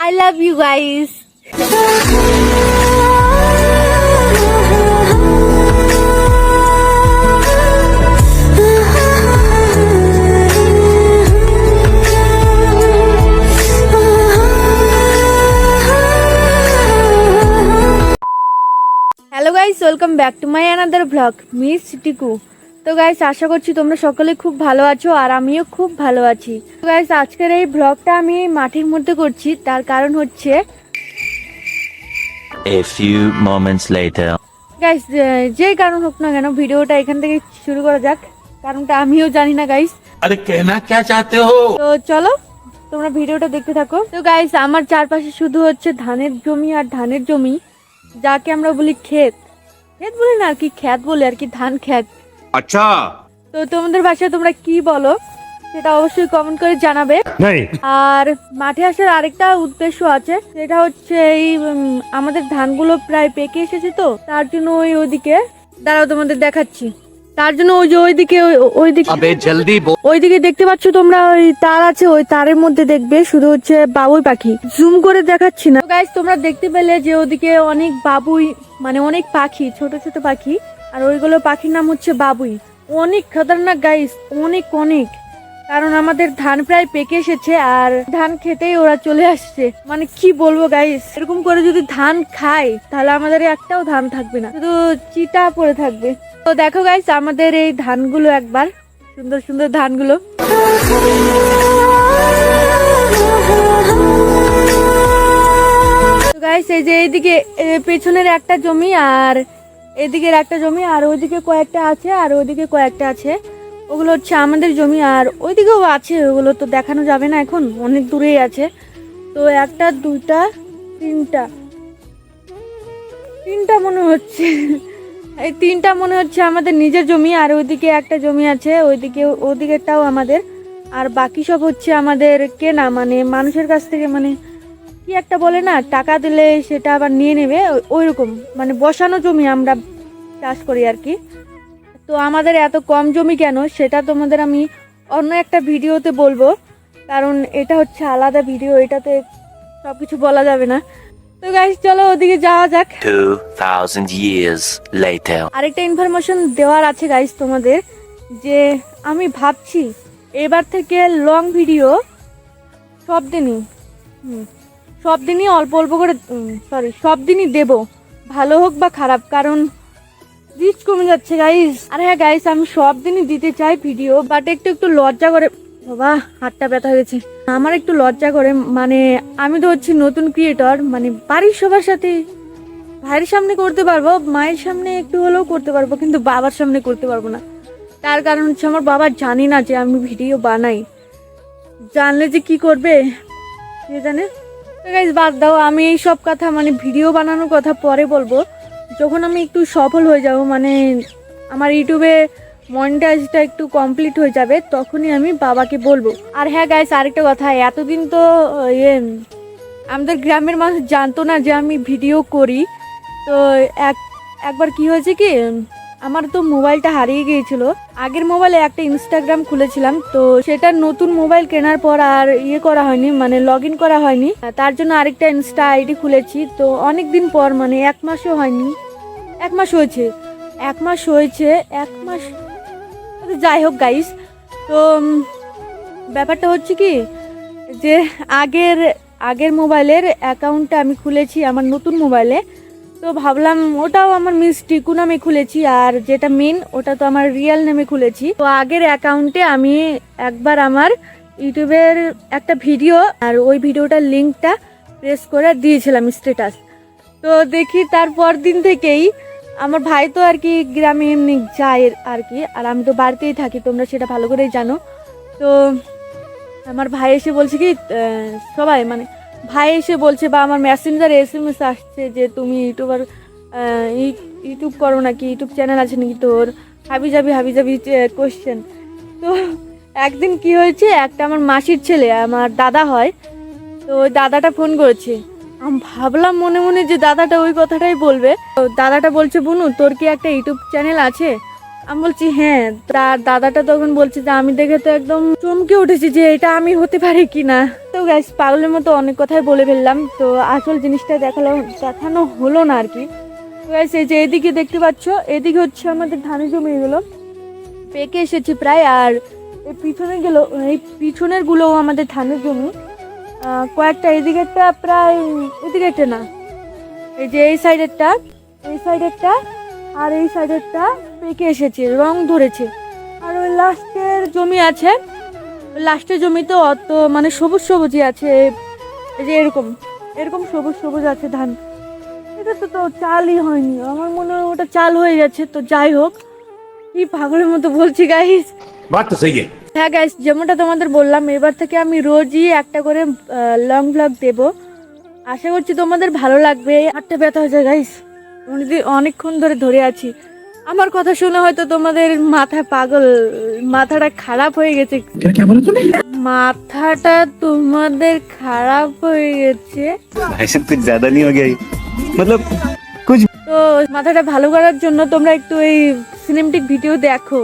I love you guys. Hello guys, welcome back to my another blog miss Tiku. তো guys, আশা করছি তোমরা সকলে খুব ভালো আছো আর আমিও খুব ভালো আছি। তো গাইস, আজকের এই ব্লগটা আমি মাঠের মধ্যে করছি, তার কারণ হচ্ছে A few moments later. Guys, যেই কারণ হোক না কেন ভিডিওটা এখান থেকে শুরু করা যাক। কারণটা আমিও জানি না গাইস। अरे कहना क्या चाहते हो? তো চলো তোমরা ভিডিওটা দেখতে থাকো। তো গাইস, আমার চারপাশে শুধু হচ্ছে ধানের জমি আর ধানের জমি, যাকে আমরা বলি ক্ষেত। ক্ষেত বলি না আর কি, খ্যাত বলি আর কি, ধান খ্যাত। अच्छा তো তোমাদের ভাষায় তোমরা কি বলো সেটা অবশ্যই কমেন্ট করে জানাবে। আর মাঠে আসার আরেকটা উদ্দেশ্য আছে, সেটা হচ্ছে এই আমাদের ধানগুলো প্রায় পেকে এসেছে, তো তার জন্য ওইদিকে দাঁড়াও তোমাদের দেখাচ্ছি। তার জন্য ওই যে ওইদিকে अबे जल्दी बोल। ওইদিকে দেখতে পাচ্ছ তোমরা, ওই তার আছে, ওই তারের মধ্যে দেখবে শুধু হচ্ছে বাবুই পাখি। জুম করে দেখাচ্ছি না গাইস, তোমরা দেখতে পেলে যে ওদিকে অনেক বাবুই, মানে অনেক পাখি, ছোট ছোট পাখি। আর ওইগুলো পাখির নাম হচ্ছে বাবুই। অনেক খতরনাক গাইস, অনেক অনেক। কারণ আমাদের ধান প্রায় পেকে এসেছে আর ধান খেতেই ওরা চলে আসছে। মানে কি বলবো গাইস, এরকম করে যদি ধান খায় তাহলে আমাদের একটাও ধান থাকবে না, শুধু চিটা পড়ে থাকবে। তো দেখো গাইস, আমাদের এই ধানগুলো একবার, সুন্দর সুন্দর ধানগুলো। তো গাইস, এই যে এইদিকে পেছনের একটা জমি আর এদিকের একটা জমি আর ওইদিকে কয়েকটা আছে আর ওইদিকে কয়েকটা আছে, ওগুলো হচ্ছে আমাদের জমি। আর ওইদিকেও আছে, ওগুলো তো দেখানো যাবে না এখন, অনেক দূরেই আছে। তো একটা দুইটা তিনটা মনে হচ্ছে, এই তিনটা মনে হচ্ছে আমাদের নিজের জমি। আর ওইদিকে একটা জমি আছে, ওদিকেরটাও আমাদের। আর বাকি সব হচ্ছে আমাদের কেনা, মানে মানুষের কাছ থেকে, মানে কি একটা বলে না, টাকা দিলে সেটা আবার নিয়ে নেবে, ওইরকম মানে বসানো জমি আমরা চাষ করি আর কি। তো আমাদের এত কম জমি কেন সেটা তোমাদের আমি অন্য একটা ভিডিওতে বলবো, কারণ এটা হচ্ছে আলাদা ভিডিও, এটাতে সবকিছু বলা যাবে না। তো গাইস, চলো ওদিকে যাওয়া যাক। 2000 years later. আরেকটা ইনফরমেশন দেওয়ার আছে গাইস তোমাদের, যে আমি ভাবছি এবার থেকে লং ভিডিও সব দিনই অল্প অল্প করে সব দিনই দেব, ভালো হোক বা খারাপ, কারণ রিচ কমে যাচ্ছে গাইস। আর হ্যাঁ গাইস, আমি সব দিনই দিতে চাই ভিডিও, বাট একটু লজ্জা করে, বাবা হাতটা ব্যথা হয়ে গেছে, আমার একটু লজ্জা করে। মানে আমি তো হচ্ছে নতুন ক্রিয়েটর, মানে বাড়ির সবার সাথে, ভাইয়ের সামনে করতে পারবো, মায়ের সামনে একটু হলেও করতে পারবো, কিন্তু বাবার সামনে করতে পারবো না। তার কারণ হচ্ছে আমার বাবা জানি না যে আমি ভিডিও বানাই, জানলে যে কি করবে কে জানে। তো গাইস, বাদ দাও, আমি এই সব কথা, মানে ভিডিও বানানোর কথা পরে বলবো, যখন আমি একটু সফল হয়ে যাব, মানে আমার ইউটিউবে মনিটাইজটা একটু কমপ্লিট হয়ে যাবে, তখনই আমি বাবাকে বলবো। আর হ্যাঁ গাইস, আরেকটা কথা, এতদিন তো আমাদের গ্রামের মানুষ জানতো না যে আমি ভিডিও করি। তো একবার কি হয়েছে কি, আমার তো মোবাইলটা হারিয়ে গিয়েছিল। আগের মোবাইলে একটা ইনস্টাগ্রাম খুলেছিলাম, তো সেটা নতুন মোবাইল কেনার পর আর করা হয়নি, মানে লগ ইন করা হয়নি। তার জন্য আরেকটা ইনস্টা আইডি খুলেছি। তো অনেক দিন পর, মানে এক মাসও হয়নি, এক মাস যাই হোক গাইস। তো ব্যাপারটা হচ্ছে কি, যে আগের মোবাইলের অ্যাকাউন্টটা আমি খুলেছি আমার নতুন মোবাইলে। তো ভাবলাম ওটাও আমার মিস টিকু নামে খুলেছি, আর যেটা মেন ওটা তো আমার রিয়েল নামে খুলেছি। তো আগের অ্যাকাউন্টে আমি একবার আমার ইউটিউবের একটা ভিডিও, আর ওই ভিডিওটার লিঙ্কটা প্রেস করে দিয়েছিলাম স্ট্যাটাস। তো দেখি তারপর দিন থেকেই আমার ভাই তো আর কি গ্রামে এমনি যায় আর কি, আর আমি তো বাড়িতেই থাকি, তোমরা সেটা ভালো করেই জানো। তো আমার ভাই এসে বলছে কি, সবাই মানে ভাই এসে বলছে, বা আমার মেসেঞ্জারে SMS আসছে যে তুমি ইউটিউব করো নাকি, ইউটিউব চ্যানেল আছে নাকি তোর, হাবি যাবি কোশ্চেন। তো একদিন কি হয়েছে, একটা আমার মাসির ছেলে, আমার দাদা হয়, তো ওই দাদাটা ফোন করেছে। আমি ভাবলাম মনে মনে যে দাদাটা ওই কথাটাই বলবে। তো দাদাটা বলছে, বুনু তোর কি একটা ইউটিউব চ্যানেল আছে? আমি বলছি হ্যাঁ। তার দাদাটা তখন বলছে যে আমি দেখে তো একদম চমকে উঠেছি যে এটা আমি হতে পারি কিনা। তো গাইস পাগলের মতো অনেক কথাই বলে ফেললাম, তো আসল জিনিসটা দেখানো হলো না আর কি। তো গাইস এই যে এদিকে দেখতে পাচ্ছ, এদিকে হচ্ছে আমাদের ধানের জমি, এগুলো পেকে এসেছে প্রায়। আর এই পিছনের গুলো আমাদের ধানের জমি। কয়েকটা এদিকেরটা প্রায়, এদিকেরটা না, এই যে এই সাইডেরটা আর এই সাইডেরটা পেকে এসেছে, রং ধরেছে। আর ওই লাস্টের জমি আছে, ওই লাস্টের জমিতে অত মানে সবুজ সবুজই আছে, এই যে এরকম এরকম সবুজ সবুজ আছে ধান। এটা তো চালই হয়নি, আমার মনে হয় ওটা চাল হয়ে গেছে। তো যাই হোক, কি পাগলের মতো বলছি গাইস। बात तो सही है। হ্যাঁ গাইস, যেমনটা তোমাদের বললাম, এবার থেকে আমি রোজই একটা করে লং ব্লগ দেব। আশা করছি তোমাদের ভালো লাগবে। হাতটা ব্যথা হয়েছে গাইস, অনেকক্ষণ ধরে আছি। আমার কথা শুনে হয়তো তোমাদের মাথাটা খারাপ হয়ে গেছে। মাথাটা তোমাদের খারাপ হয়ে গেছে भाई कुछ ज्यादा नहीं हो गया ये? मतलब कुछ তো মাথাটা ভালো করার জন্য তোমরা একটু এই সিনেমেটিক ভিডিও দেখো।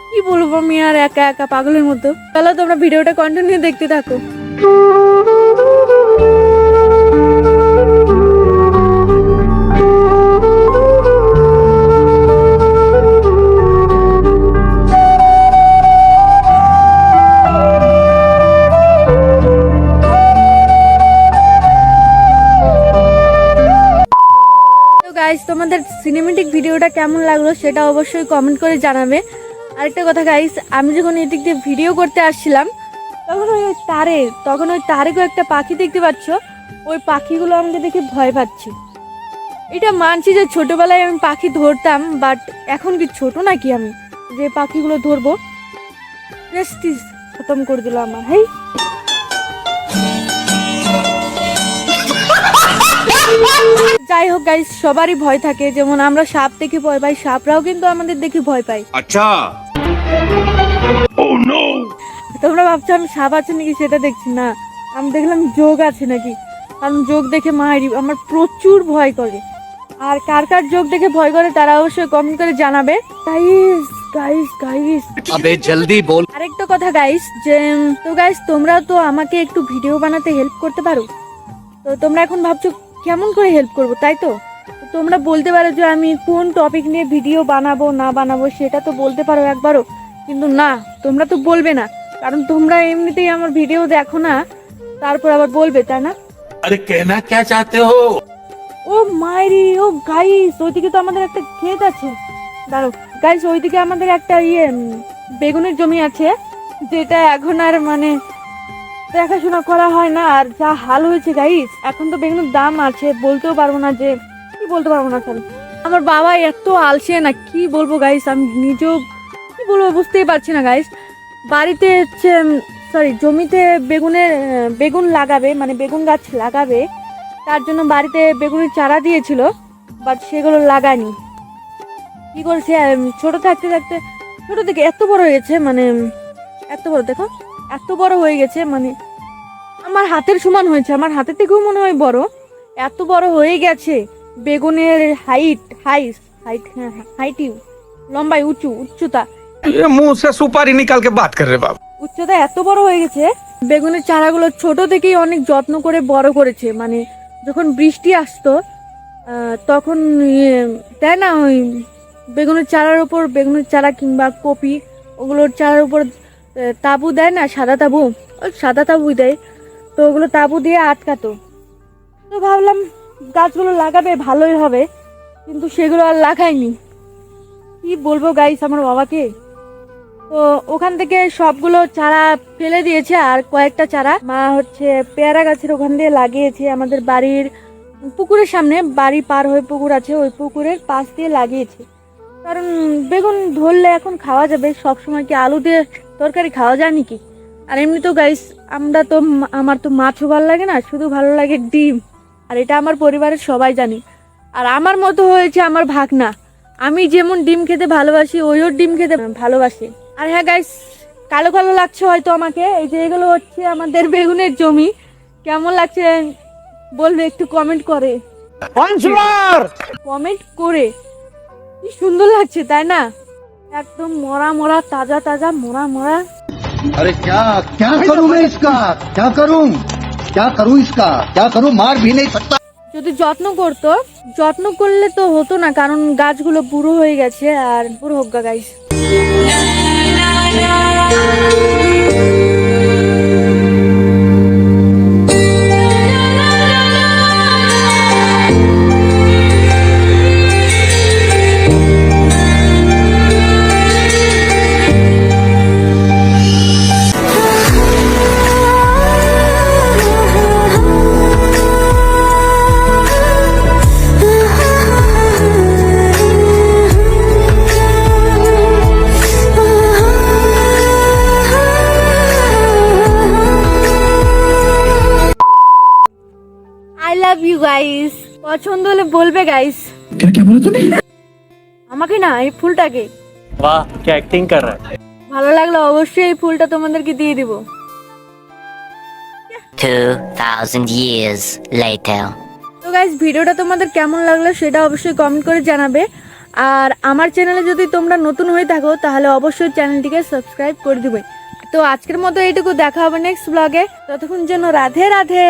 কি বলবো আমি আর একা একা পাগলের মতো। চলো তোমরা ভিডিওটা কন্টিনিউ দেখতে থাকো। গাইস তোমাদের সিনেমেটিক ভিডিওটা কেমন লাগলো সেটা অবশ্যই কমেন্ট করে জানাবে। আরেকটা কথা গাইস, আমি যখন এদিক দিয়ে ভিডিও করতে আসছিলাম তখন ওই তারে একটা পাখি দেখতে পাচ্ছ, ওই পাখিগুলো আমাকে দেখে ভয় পাচ্ছি। এটা মানছি যে ছোটবেলায় আমি পাখি ধরতাম, বাট এখন কি ছোট নাকি আমি যে পাখিগুলো ধরবো। প্রেস্টিজ খতম করে দিল আমার। হেই যাই হোক গাইস, সবারই ভয় থাকে। যেমন আমরা সাপ দেখে ভয় পাই, সাপরাও কিন্তু আমাদের দেখে ভয় পায়। अच्छा। Oh no! তোমরা ভাবছো আমি সাপ আছে নাকি সেটা দেখছি না, আমি দেখলাম যোগ আছে নাকি। কারণ যোগ দেখে আমার প্রচুর ভয় করে। আর কার কার যোগ দেখে ভয় করে তারা অবশ্যই কমেন্ট করে জানাবে। গাইস গাইস গাইস अबे जल्दी बोल। আরেকটা কথা গাইস, যে তো গাইস তোমরা তো আমাকে একটু ভিডিও বানাতে হেল্প করতে পারো। তো তোমরা এখন ভাবছো কেমন করে হেল্প করবো, তাই তো? তোমরা বলতে পারো যে আমি কোন টপিক নিয়ে ভিডিও বানাবো না বানাবো, সেটা তো বলতে পারো একবারও। কিন্তু না, তোমরা তো বলবে না, কারণ তোমরা এমনিতেই আমার ভিডিও দেখো না, তারপর আবার বলবে, তাই না? अरे कहना क्या चाहते हो? ও মাইরি, ও গাইস ওইদিকে তো আমাদের একটা ক্ষেত আছে। দাঁড়ো গাইস, ওইদিকে আমাদের একটা বেগুনের জমি আছে, যেটা এখন আর মানে দেখাশোনা করা হয় না। আর যা হাল হয়েছে গাইস, এখন তো বেগুনের দাম আছে, বলতেও পারবো না যে কি বলতে পারবো না। স্যার আমার বাবা এত আলসে না, কি বলবো গাইস, আমি নিজেও কি বলবো বুঝতেই পারছি না গাইস। বাড়িতে হচ্ছে জমিতে বেগুন লাগাবে, মানে বেগুন গাছ লাগাবে, তার জন্য বাড়িতে বেগুনের চারা দিয়েছিল, বাট সেগুলো লাগায়নি। কি করছে, ছোট থেকে এত বড় হয়ে গেছে, মানে এত বড়, দেখো এত বড় হয়ে গেছে, মানে আমার হাতের সমান হয়েছে, আমার হাতের থেকেও মনে হয় বড়। এত বড় হয়ে গেছে বেগুনের হাইট লম্বাই উচ্চতা ये मुंह से सुपारी निकाल के बात कर रहे बाप। উচ্চতা এত বড় হয়ে গেছে। বেগুনের চারাগুলো ছোট থেকেই অনেক যত্ন করে বড় করেছে, মানে যখন বৃষ্টি আসতো তখন তাই না, ওই বেগুনের চারা কিংবা কপি, ওগুলোর চারার উপর তাবু দেয় না, সাদা তাবু দেয়, তো ওগুলো তাবু দিয়ে আটকাতো। তো ভাবলাম গাছগুলো লাগাবে, ভালোই হবে, কিন্তু সেগুলো আর লাগাইনি। কি বলবো গাইস আমার বাবাকে। তো ওখান থেকে সবগুলো চারা ফেলে দিয়েছে, আর কয়েকটা চারা মা হচ্ছে পেয়ারা গাছের ওখান দিয়ে লাগিয়েছে। আমাদের বাড়ির পুকুরের সামনে, বাড়ি পার হয়ে পুকুর আছে, ওই পুকুরের পাশ দিয়ে লাগিয়েছে। কারণ বেগুন ধরলে এখন খাওয়া যাবে, সবসময় কি আলু দিয়ে তরকারি খাওয়া যায় নাকি? আর এমনি তো গাইস আমার তো মাছও ভালো লাগে না, শুধু ভালো লাগে ডিম। আর এটা আমার পরিবারের সবাই জানি। আর আমার মতো হয়েছে আমার ভাগনা, আমি যেমন ডিম খেতে ভালোবাসি, ওইও ডিম খেতে ভালোবাসে। আর হ্যাঁ গাইস, কালো কালো লাগছে হয়তো আমাকে, এই যে এগুলো হচ্ছে আমাদের বেগুনের জমি। কেমন লাগছে বলবে একটু কমেন্ট করে। কি সুন্দর লাগছে তাই না? একদম মরা মরা, তাজা তাজা, মরা মরা। अरे क्या क्या करूं मैं इसका, क्या करूं इसका, क्या करूं, मार भी नहीं सकता। যদি যত্ন করতো, যত্ন করলে তো হতো না, কারণ গাছগুলো বুড়ো হয়ে গেছে। আর বুড়ো হোক guys. I love you guys. পছন্দ হলে বলবে গাইস। क्या बोला तूने? আমাকে না, এই ফুলটাকে। वाह क्या एक्टिंग कर रहा है। ভালো লাগলে অবশ্যই এই ফুলটা তোমাদেরকে দিয়ে দিব। 2000 years later. তো গাইস, ভিডিওটা তোমাদের কেমন লাগলো সেটা অবশ্যই কমেন্ট করে জানাবে। আর আমার চ্যানেলে যদি তোমরা নতুন হয়ে থাকো তাহলে অবশ্যই চ্যানেলটিকে সাবস্ক্রাইব করে দিবে। তো আজকের মতো এইটুকু, দেখা হবে নেক্সট ব্লগে। ততক্ষণ জন্য রাধে রাধে।